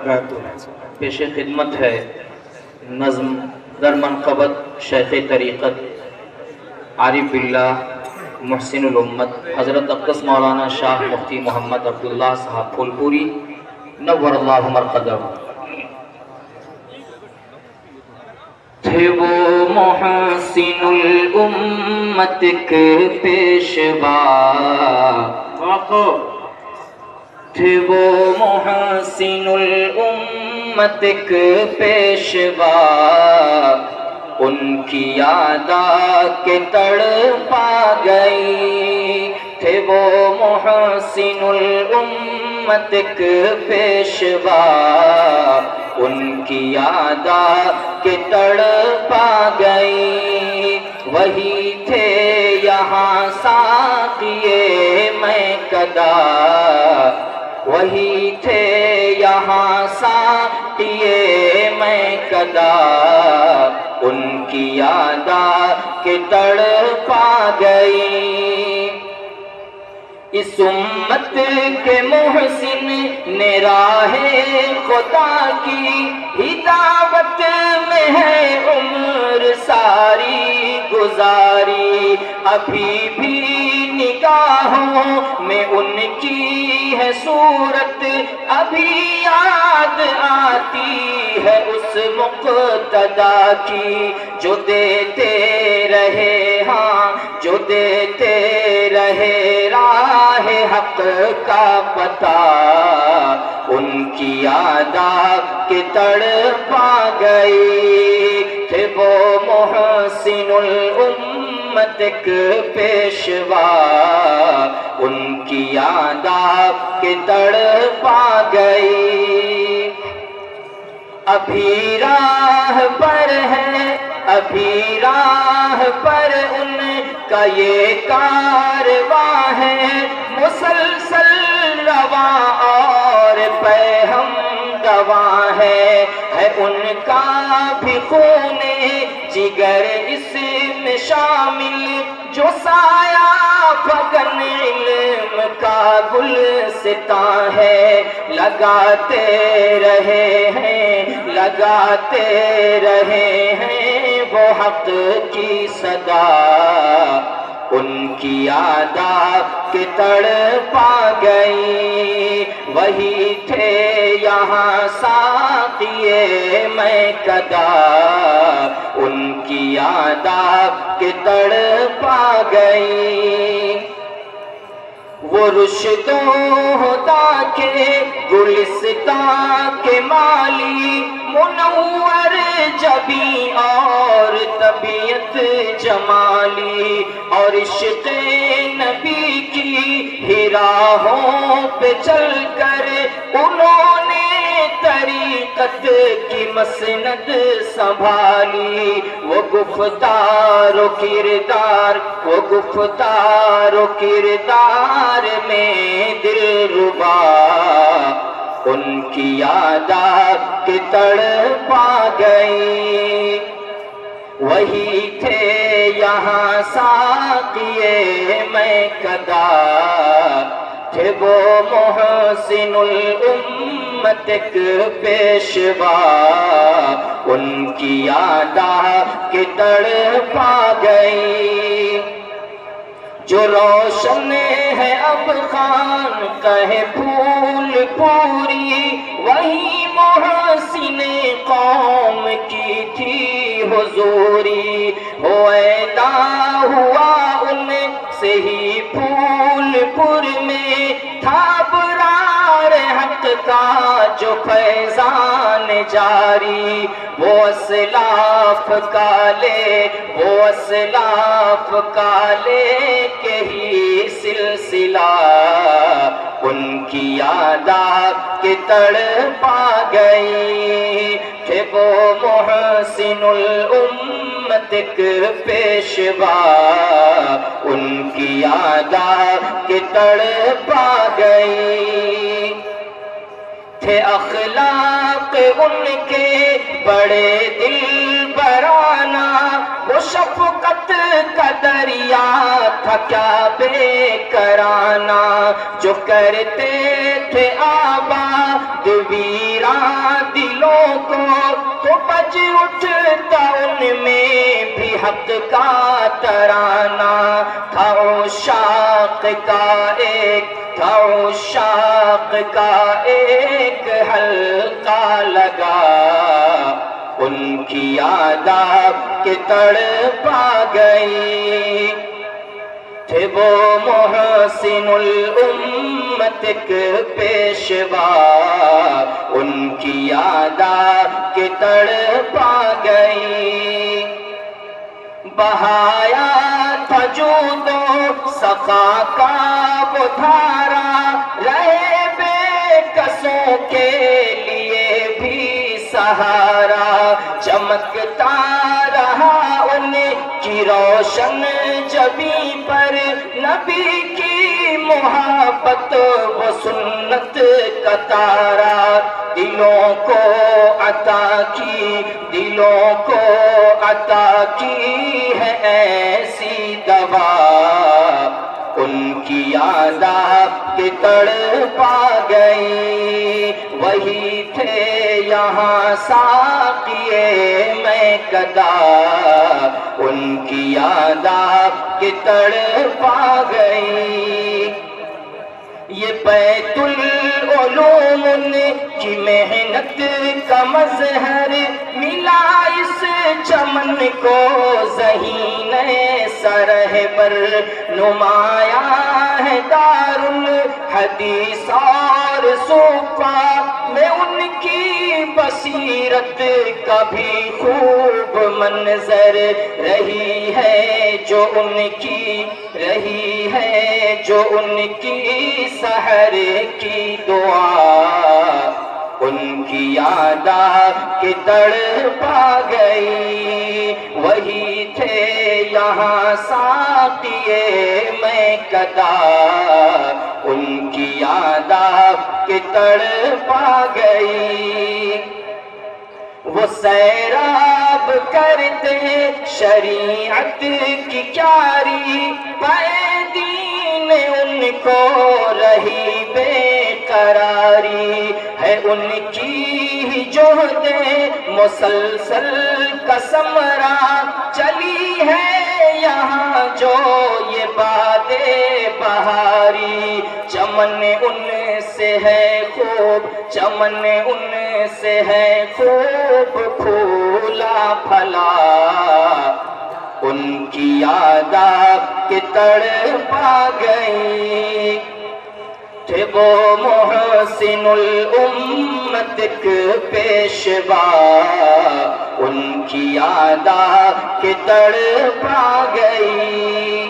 وبرکاتہ۔ پیش خدمت ہے نظم در منقبت شیخ طریقت عارف باللہ محسن الامت حضرت اقدس مولانا شاہ مفتی محمد عبداللہ صاحب پھولپوری نور اللہ مرقدہ۔ تھے وہ محسن الامت کے پیشوا، تھے وہ محسن الامت کے پیشوا، ان کی یاد آ کے تڑپا گئی۔ تھے وہ محسن الامت کے پیشوا، ان کی یاد آ کے تڑپا گئی۔ وہی تھے یہاں ساقیے میں کدا، وہی تھے یہاں ساقیے میں کدا، ان کی یاد آ کے تڑپا گئی۔ اس امت کے محسن نے راہ خدا کی ہی دعوت میں ہے عمر ساری گزاری۔ ابھی بھی نگاہوں میں ان کی ہے صورت، ابھی یاد آتی ہے اس مقتدا کی، جو دیتے رہے ہاں جو دیتے رہے راہ حق کا پتہ، ان کی یاد آ کے تڑپا گئی۔ تھے وہ محسن الامت کے پیشوا، ان کی یاد آ کے تڑپا گئی۔ ابھی راہ پر ہے ابھی راہ پر ان کا یہ کارواں ہے، مسلسل رواں اور پہ ہم گواں ہے ان کا بھی خون جگر اس میں شامل، جو سایہ فگن علم کا گلستاں ہے۔ لگاتے رہے ہیں وہ حق کی صدا، ان کی یاد آ کے تڑپا گئی۔ وہی تھے یہاں ساقیے میں کدا، ان کی یاد آ کے تڑپا گئی۔ وہ رشد و ہدا کے گلستاں کے مالی، منور جبیں اور طبیعت جمالی، اور عشق نبی کی ہی راہوں پہ چل کر انہوں نے طریقت کی مسند سنبھالی۔ وہ گفتار و کردار میں دل ربا، ان کی یاد آ کے تڑپا گئی۔ وہی تھے یہاں ساقیے میں کدا، تھے وہ محسن الامت کے پیشوا، ان کی یاد آ کے تڑپا گئی۔ جو روشن ہے اب خان کہے پھول پوری، وہی محسن قوم کی تھی حضوری۔ ہو ایدا ہوا ان سے ہی پھول پور میں، تھا برار حق کا جو فیضان جاری۔ وہ اسلاف کا لے کے ہی سلسلہ، ان کی یاد آ کے تڑپا گئی۔ تھے وہ محسن الامت کے پیشوا، ان کی یاد آ کے تڑپا گئی۔ تھے اخلاق ان کے بڑے دل برانہ، وہ شفقت کا دریا تھا کیا بے کرانہ، جو کرتے تھے آباد ویران دلوں کو تو بج اٹھتا ان میں بھی حق کا ترانہ تھا عشاق کا ایک حلقہ لگا ان کی یاد آپ کے تڑپا گئی تھے وہ محسن الامت ایک پیشوا ان کی یاد آپ کے تڑپا گئی بہایا تھا جود و سخا کا وہ دھارا رہے بے کسوں کے لیے بھی سہارا چمکتا رہا ان کی روشن جبیں پر نبی کی محبت و سنت کا تارا دلوں کو عطا کی ہے ایسی دوا ان کی یاد آپ کے تڑپا گئی وہی تھے یہاں ساقیے میں کدا ان کی یاد آپ کے تڑپا گئی یہ بیت العلوم ان کی محنت کا مظہر ملا اس چمن کو ذہین سرہبر نمایاں ہے دار الحدیث اور صوفہ میں ان کی بصیرت کا بھی خوب منظر رہی ہے جو ان کی سحر کی دعا ان کی یاد کے تڑپا گئی وہی تھے یہاں ساقیے میں کدا ان کی یاد کے تڑپا گئی وہ سیراب کرتے شریعت کی کیاری پائے دین ان کو رہی بے قراری ہے ان کی جہد مسلسل کا ثمرہ چلی ہے یہاں جو یہ باد بہاری چمن ان سے ہے خوب پھولا پھلا ان کی یاد آپ کے تڑپا گئی تھے وہ محسن الامت ایک پیشوا ان کی یاد آپ کے تڑپا گئی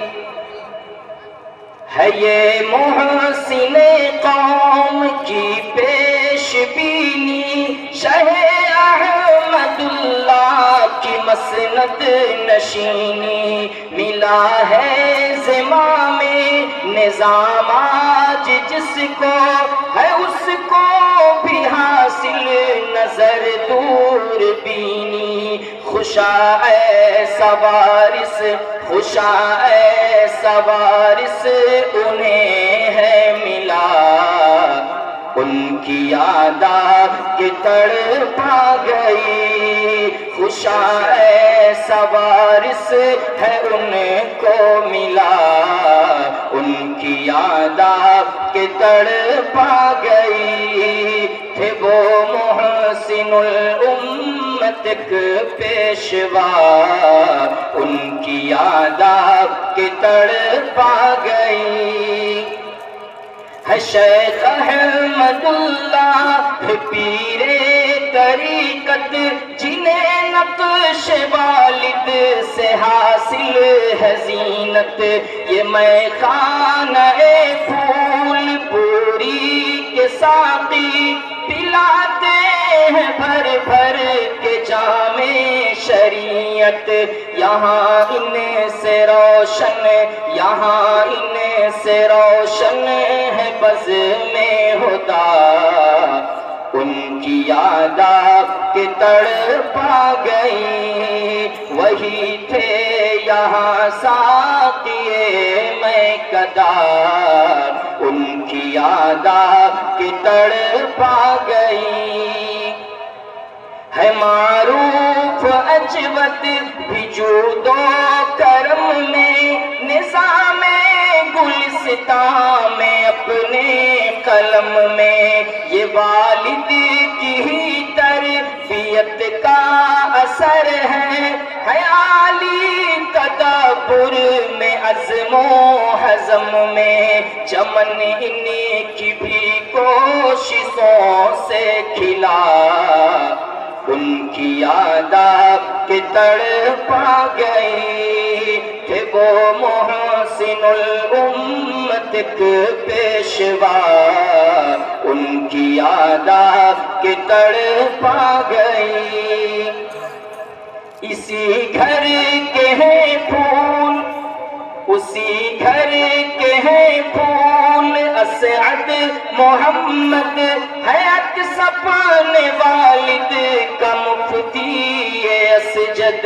ہے یہ محسن قوم کی پیش بینی شہ احمد اللہ کی مسند نشینی ملا ہے زمام نظام آج جس کو ہے اس کو بھی حاصل نظر دور بینی خوشا اے سوارس انہیں ہے ملا ان کی یاد کے تڑپا گئی خوشا اے سوارس ہے ان کو ملا ان کی یاد کے تڑپا گئی تھے وہ محسن الامت ایک پیشوا ان کی یاد کے تڑپا گئی ہے شیخ احمد اللہ پیر طریقت جنہیں نقش والد سے حاصل ہے زینت یہ میں خانہ پھول پوری کے ساقی پلاتے ہیں بھر بھر کے جام شریعت یہاں ان سے روشن ہے بز میں ہدا ان کی یاد کے تڑپا گئی وہی تھے یہاں ساقیے میں کدا ان کی یاد کے تڑپا گئی ہے معروف اجود بھی جود و کرم میں، نظام گلستان میں اپنے قلم میں، یہ والد کی ہی تربیت کا اثر ہے عالی تدبر میں، عزم و حزم میں، چمن انہی کی بھی کوششوں سے کھلا، ان کی یاد آپ کے تڑپا گئی، تھے وہ محسن الامت کے پیشوا، ان کی یاد آپ کے تڑپا گئی۔ اسی گھر کے ہیں پھول، اسی گھر کے ہیں پھول، اسعد محمد ہے عکس اپنے والد کا مفتی اسجد،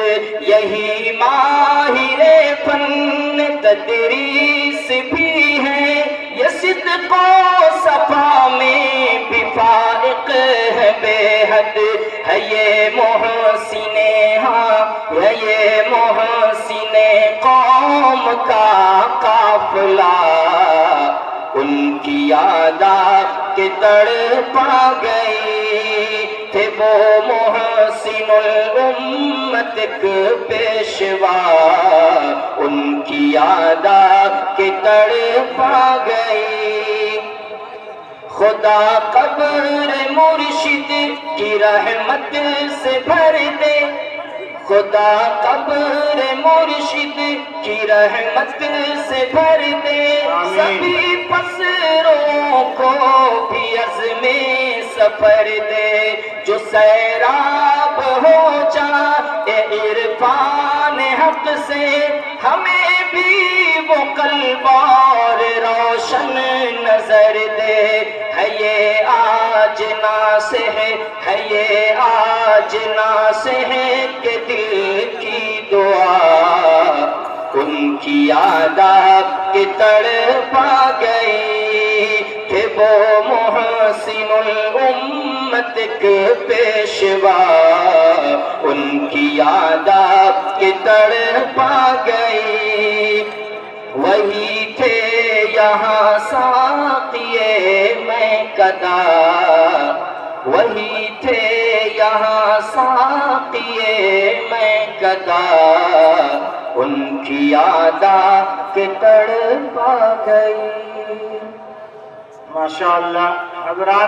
یہی ماہر فن تدریس بھی ہے، یہ صدق و صفا میں بھی فائق ہے بے حد، ہے یہ محسن ہے یہ محسن قوم کا قافلہ، ان کی یاد آپ کے تڑپا گئی، تھے وہ محسن الامت کے پیشوا، ان کی یاد آپ کے تڑپا گئی۔ خدا قبر مرشد کی رحمت سے بھر دے، خدا قبر مرشد کی رحمت سے بھر دے، سبھی پسروں کو بھی عزم سفر دے، جو سیراب ہو جائے عرفان حق سے، ہمیں بھی وہ قلب اور روشن نظر دے، ہے یہ آج ناس ہے یہ آج ناس ہے کہ دل کی دعا، ان کی یاد آپ کے تڑپا گئی، کہ وہ محسن الامت کے پیشوا، ان کی یاد آپ کے تڑپا گئی۔ وہی تھے یہاں ساقیے میں کدا، وہی تھے یہاں ساقیے میں کدا، ان کی یاد کے تڑپا گئی۔ ماشاءاللہ حضرات